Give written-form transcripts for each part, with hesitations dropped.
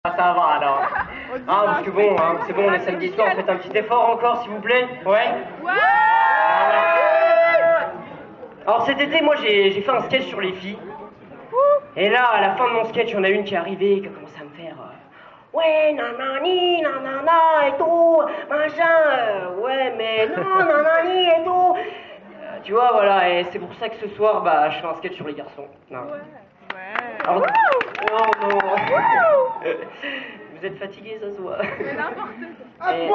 Ah, ça va alors. Ah, parce que bon, hein, c'est bon, on est samedi soir, faites un petit effort encore, s'il vous plaît. Ouais. Alors cet été, moi, j'ai fait un sketch sur les filles. Et là, à la fin de mon sketch, il y en a une qui est arrivée, qui a commencé à me faire... ouais, nanani, nanana, et tout, machin, ouais, mais non, nanani, et tout. Tu vois, voilà, et c'est pour ça que ce soir, bah, je fais un sketch sur les garçons. Non. Alors, oh non. Vous êtes fatigué, ça se voit. Mais n'importe quoi. Et...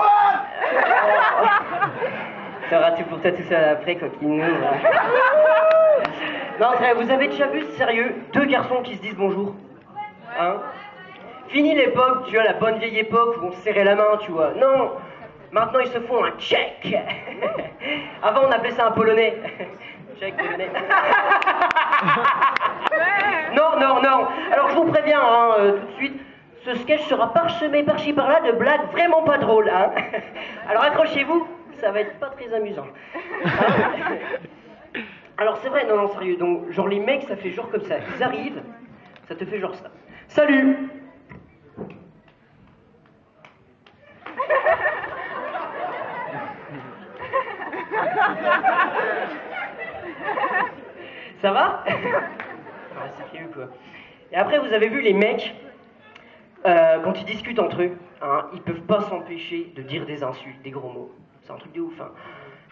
Ça aura tout pour toi tout ça après, coquine. Non, vous avez déjà vu, sérieux, deux garçons qui se disent bonjour? Hein? Fini l'époque, tu vois, la bonne vieille époque où on se serrait la main, tu vois. Non, maintenant ils se font un check. Avant on appelait ça un polonais. Check polonais. Non, non, non. Alors je vous préviens, hein, tout de suite, ce sketch sera parsemé par-ci par-là de blagues vraiment pas drôles. Hein. Alors accrochez-vous, ça va être pas très amusant. Hein. Alors c'est vrai, non, non, sérieux, donc genre les mecs, ça fait genre comme ça. Ils arrivent, ça te fait genre ça. Salut! Ça va? Ah, sérieux quoi. Et après, vous avez vu les mecs, quand ils discutent entre eux, hein, ils peuvent pas s'empêcher de dire des insultes, des gros mots. C'est un truc de ouf, hein.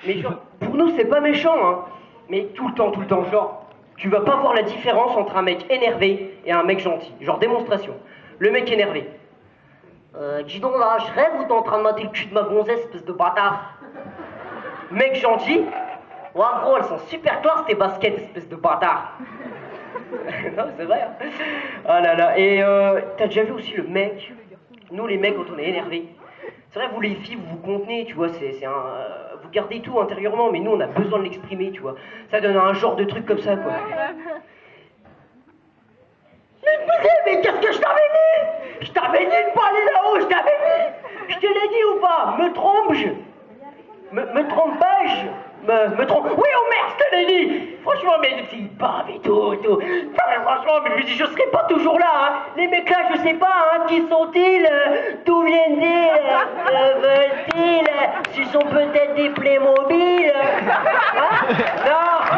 Mais genre, pour nous, c'est pas méchant, hein. Mais tout le temps, genre, tu vas pas voir la différence entre un mec énervé et un mec gentil. Genre, démonstration. Le mec énervé. Dis donc là, je rêve ou t'es en train de mater le cul de ma gonzesse, espèce de bâtard? Mec gentil. Ouais, gros, elles sont super classe tes baskets, espèce de bâtard. Non, c'est vrai. Hein. Oh là là. Et t'as déjà vu aussi le mec? Nous, les mecs, quand on est énervé. C'est vrai, vous les filles, vous vous contenez, tu vois. Vous gardez tout intérieurement, mais nous, on a besoin de l'exprimer, tu vois. Ça donne un genre de truc comme ça, quoi. Mais qu'est-ce que je t'avais dit? Je t'avais dit de pas aller là-haut, je t'avais dit. Je te l'ai dit ou pas? Me trompe-je? Me trompe-je? Me trompe... Oui, oh merde, je te l'ai dit. Franchement, mais c'est bave et tout, et tout. Non, mais franchement, mais je serai pas toujours là, hein. Les mecs là, je sais pas, hein, qui sont-ils? D'où viennent-ils? Veulent-ils? Ce sont peut-être des Playmobil? Hein? Non.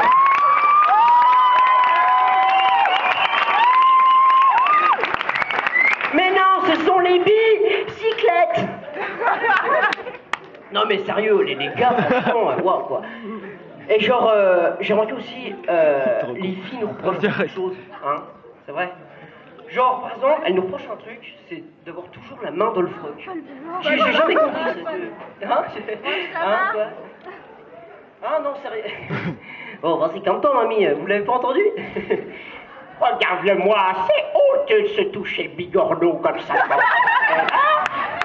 Mais non, ce sont les bicyclettes. Non mais sérieux, les gars, franchement, waouh quoi. Et genre, j'ai remarqué aussi, les filles nous reprochent beaucoup de choses, hein, c'est vrai. Genre, par exemple, elles nous reprochent un truc, c'est d'avoir toujours la main dans le froc. J'ai jamais compris ça. Hein? Hein, quoi? Ah non, sérieux. Bon, vas-y, calme-toi, mamie, vous l'avez pas entendu? Regarde-le-moi, c'est honteux de se toucher bigorneau comme ça.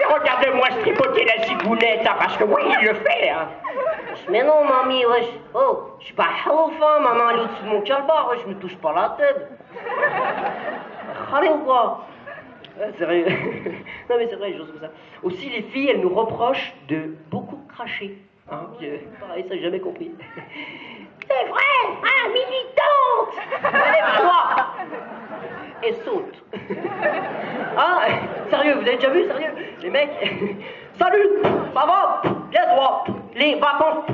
Regarde-moi se tripoter la zigounette, hein, parce que oui, il le fait. Hein. Mais non, mamie, wesh. Oh, je suis pas ouf, hein, maman, elle est au-dessus de mon calbar, wesh, je me touche pas la tête. Allez ou quoi? Sérieux. Non mais c'est vrai, les choses comme ça. Aussi, les filles, elles nous reprochent de beaucoup cracher. Hein, pareil, ça j'ai jamais compris. C'est vrai, hein, militante. Allez-toi et saute. Ah, sérieux, vous avez déjà vu, sérieux? Les mecs, salut, ça va? Bien toi, les vacances,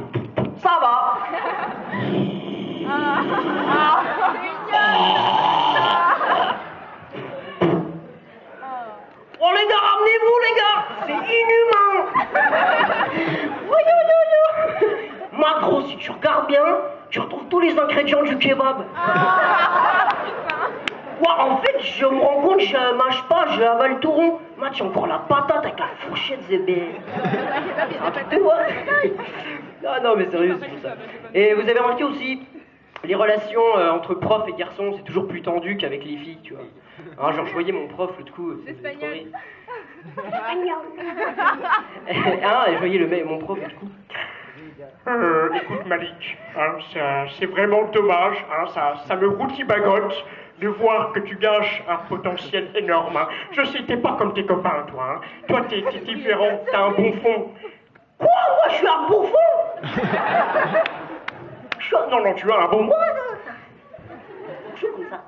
ça va? Oh les gars, ramenez-vous les gars, c'est inhumain. Ma gros, si tu regardes bien, tu retrouves tous les ingrédients du kebab. Ouais, en fait, je me rends compte, je mâche pas, je avale tout rond. Moi, j'ai encore la patate avec la fourchette zébé. Ah non, mais sérieux, c'est tout ça. Et vous avez remarqué aussi, les relations entre profs et garçons, c'est toujours plus tendu qu'avec les filles, tu vois. Alors, genre, je voyais mon prof, l'autre coup, Espagnol. Ah, et je voyais mon prof, l'autre coup. Écoute Malik, hein, c'est vraiment dommage, hein, ça me routibagote de voir que tu gâches un potentiel énorme. Hein. Je sais, t'es pas comme tes copains, toi. Hein. Toi, t'es différent, t'as un bon fond. Quoi? Moi, je suis un bon fond? Non, non, tu as un bon... Je suis comme ça.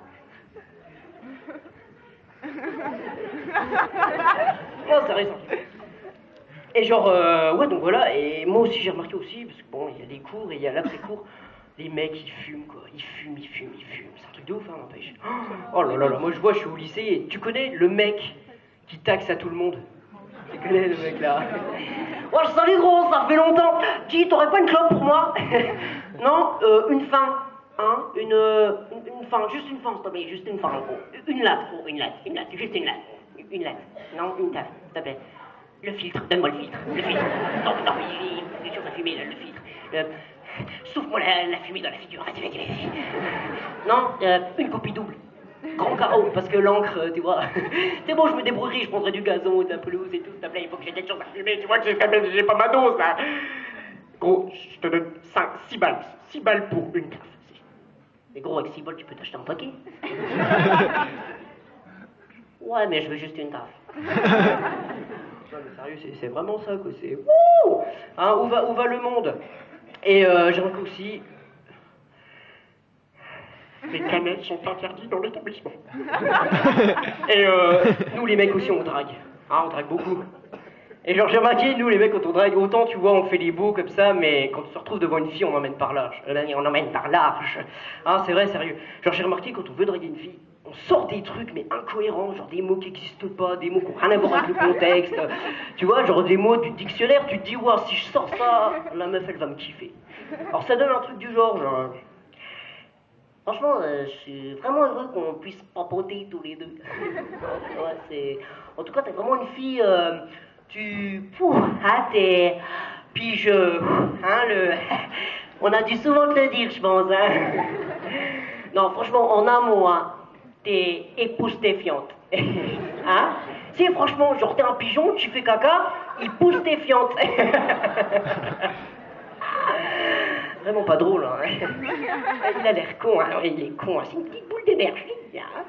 Non, c'est récent. Et genre, ouais, donc voilà, et moi aussi j'ai remarqué aussi, parce que bon, il y a les cours et il y a l'après-cours, les mecs ils fument quoi, ils fument. C'est un truc de ouf, hein, n'empêche. Oh là là là, moi je vois, je suis au lycée, et tu connais le mec qui taxe à tout le monde? Tu connais le mec là? Oh, salut gros, ça fait longtemps. Dis, t'aurais pas une clope pour moi? Non, une fin. Hein? Une fin, juste une fin, s'il te plaît, juste une fin, gros. Une latte, gros, une latte, juste une latte. Une latte. Non, une tasse, s'il te plaît. Le filtre, donne-moi le filtre. Le filtre. Non, il est chaud à fumer, le filtre. Souffle-moi la fumée dans la figure. Vas-y. Non, une copie double. Grand carreau, parce que l'encre, tu vois. C'est bon, je me débrouillerai, je prendrai du gazon, de la pelouse et tout. S'il te plaît, il faut que j'ai des choses à fumer, tu vois que j'ai pas ma dose, là. Gros, je te donne 6 balles. 6 balles pour une café. Mais gros, avec 6 balles, tu peux t'acheter un paquet. Ouais, mais je veux juste une taf. Non, mais sérieux, c'est vraiment ça, quoi. C'est... Wouh, hein, où va le monde? Et j'ai remarqué aussi... Les canettes sont interdites dans l'établissement. Et nous, les mecs aussi, on drague. Hein, on drague beaucoup. Et genre, j'ai remarqué, nous, les mecs, quand on drague, autant, tu vois, on fait les beaux comme ça, mais quand on se retrouve devant une fille, on emmène par large. On emmène par large. Hein, c'est vrai, sérieux. Genre, j'ai remarqué, quand on veut draguer une fille, on sort des trucs, mais incohérents, genre des mots qui n'existent pas, des mots qui n'ont rien à voir avec le contexte. Tu vois, genre des mots du dictionnaire, tu te dis, ouais, si je sors ça, la meuf, elle va me kiffer. Alors, ça donne un truc du genre. Franchement, je suis vraiment heureux qu'on puisse papoter tous les deux. Ouais, c'est... En tout cas, t'es vraiment une fille, t'es... Pigeux, hein, On a dû souvent te le dire, je pense, hein. Non, franchement, en un mot, hein, t'es époustouflante. Hein? Si, franchement, genre t'es un pigeon, tu fais caca, il pousse tes fientes. Vraiment pas drôle, hein. Il a l'air con, hein. Il est con, hein. C'est une petite boule d'énergie, hein.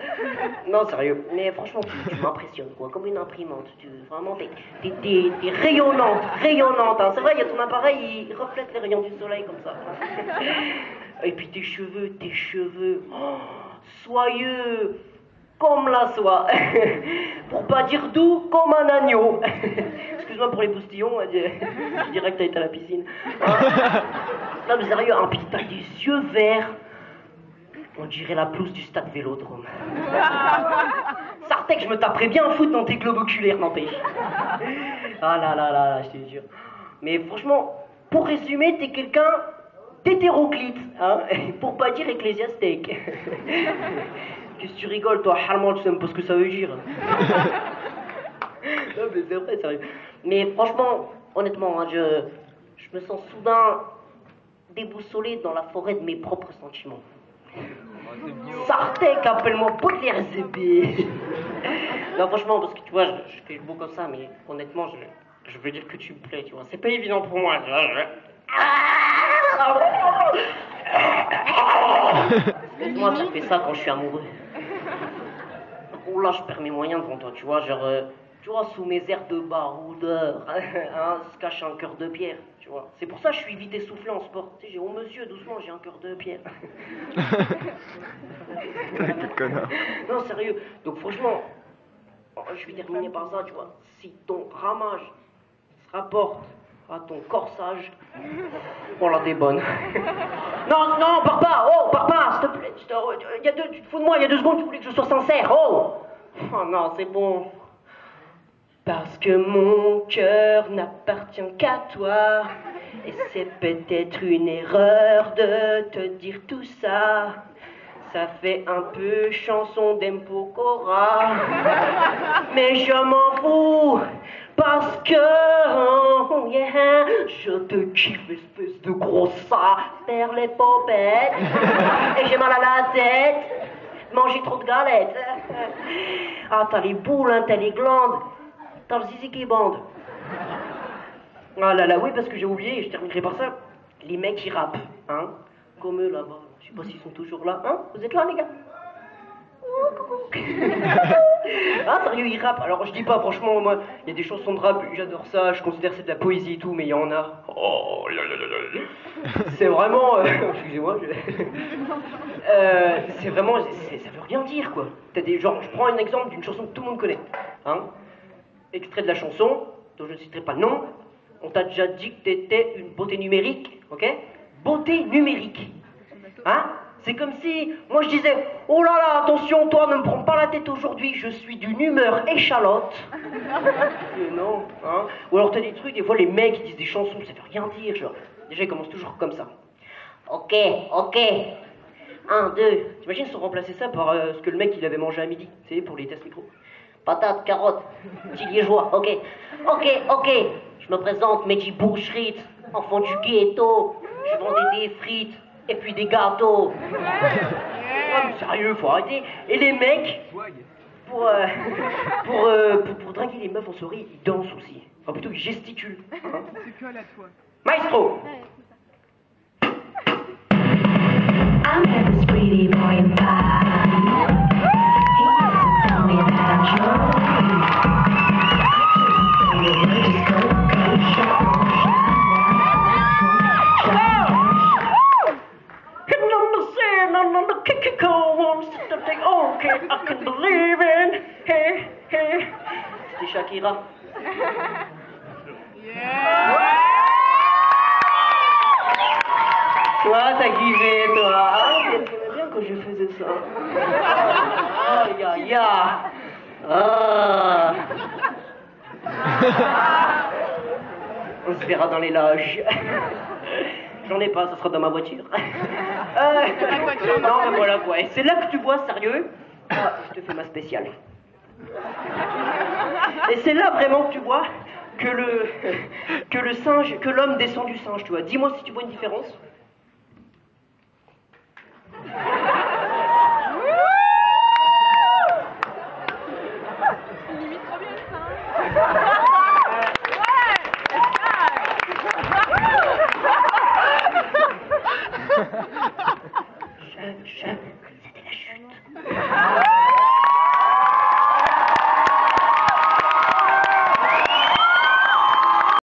Non, sérieux, mais franchement, tu m'impressionnes, quoi, comme une imprimante. Vraiment, t'es rayonnante, hein. C'est vrai, il y a ton appareil, il reflète les rayons du soleil, comme ça. Et puis tes cheveux, oh, soyeux, comme la soie. Pour pas dire doux, comme un agneau. Excuse-moi pour les postillons, je dirais que t'as été à la piscine. Non mais sérieux, hein, puis t'as des yeux verts. On dirait la pelouse du stade Vélodrome. Sartek, je me taperais bien un foot dans tes globes oculaires, n'empêche. Ah là, je te jure. Mais franchement, pour résumer, t'es quelqu'un d'hétéroclite, hein, pour pas dire ecclésiastique. Qu'est-ce que tu rigoles, toi, Harman, tu sais même pas ce que ça veut dire. Non, mais c'est vrai, sérieux. Mais franchement, honnêtement, hein, je me sens soudain déboussolé dans la forêt de mes propres sentiments. Sartek, appelle-moi Baudelaire Zébé. Non, franchement, parce que tu vois, je fais le beau comme ça, mais honnêtement, je veux dire que tu me plais, tu vois. C'est pas évident pour moi. Moi, ça fait ça quand je suis amoureux. Oh là, je perds mes moyens devant toi, tu vois, genre, tu vois, sous mes airs de baroudeur, hein, se cache un cœur de pierre, tu vois. C'est pour ça que je suis vite essoufflé en sport. Tu sais, j'ai, oh monsieur, doucement, j'ai un cœur de pierre. Non, sérieux. Donc franchement, je vais terminer par ça, tu vois. Si ton ramage se rapporte à ton corsage, oh là, t'es bonne. Non, pars pas, s'il te plaît. Tu te fous de moi, il y a 2 secondes, tu voulais que je sois sincère, oh non, c'est bon. Parce que mon cœur n'appartient qu'à toi. Et c'est peut-être une erreur de te dire tout ça. Ça fait un peu chanson d'Empokora. Mais je m'en fous. Parce que, oh yeah, je te kiffe, espèce de gros ça, faire les popettes. Et j'ai mal à la tête. Manger trop de galettes. Ah, t'as les boules, hein, t'as les glandes. T'as le zizi qui bande. Ah là là, oui, parce que j'ai oublié, et je terminerai par ça. Les mecs qui rappent, hein, comme eux là-bas. Je sais pas s'ils sont toujours là, hein. Vous êtes là, les gars? Ah, sérieux, il rappe. Alors, je dis pas, franchement, moi, il y a des chansons de rap, j'adore ça, je considère que c'est de la poésie et tout, mais il y en a. Oh, là, là, là, là. C'est vraiment. Excusez-moi, c'est vraiment. Ça veut rien dire, quoi. T'as des. Genre, je prends un exemple d'une chanson que tout le monde connaît. Hein? Extrait de la chanson, dont je ne citerai pas le nom. On t'a déjà dit que t'étais une beauté numérique, ok? Beauté numérique. Hein? C'est comme si, moi je disais, oh là là, attention, toi, ne me prends pas la tête aujourd'hui, je suis d'une humeur échalote. Non, hein? Ou alors t'as des trucs, des fois les mecs ils disent des chansons, ça veut rien dire, genre. Déjà ils commencent toujours comme ça. Ok, ok. 1, 2. T'imagines si on remplaçait ça par ce que le mec il avait mangé à midi, tu sais, pour les tests micro. Patates, carottes, petit liégeois, ok. Ok, ok. Je me présente, Mehdi Boucherit, enfant du ghetto. Je vendais des frites et puis des gâteaux. Ah, mais sérieux, faut arrêter. Et les mecs, pour draguer les meufs en soirée, ils dansent aussi. Enfin plutôt ils gesticulent. Hein. Maestro. I met this pretty boy in Paris. He used to tell me that I'm joking. Okay, I can believe in. Hey, hey. C'était Shakira. Toi, t'as kiffé, toi. Ah, t'aimais bien quand je faisais ça. Aïe, aïe, aïe. Ah. On se verra dans les loges. J'en ai pas, ça sera dans ma voiture. Non, mais voilà quoi. Et c'est là que tu vois, sérieux, ah, je te fais ma spéciale. Et c'est là vraiment que tu vois que le singe, que l'homme descend du singe, tu vois. Dis-moi si tu vois une différence. Il imite trop bien le singe.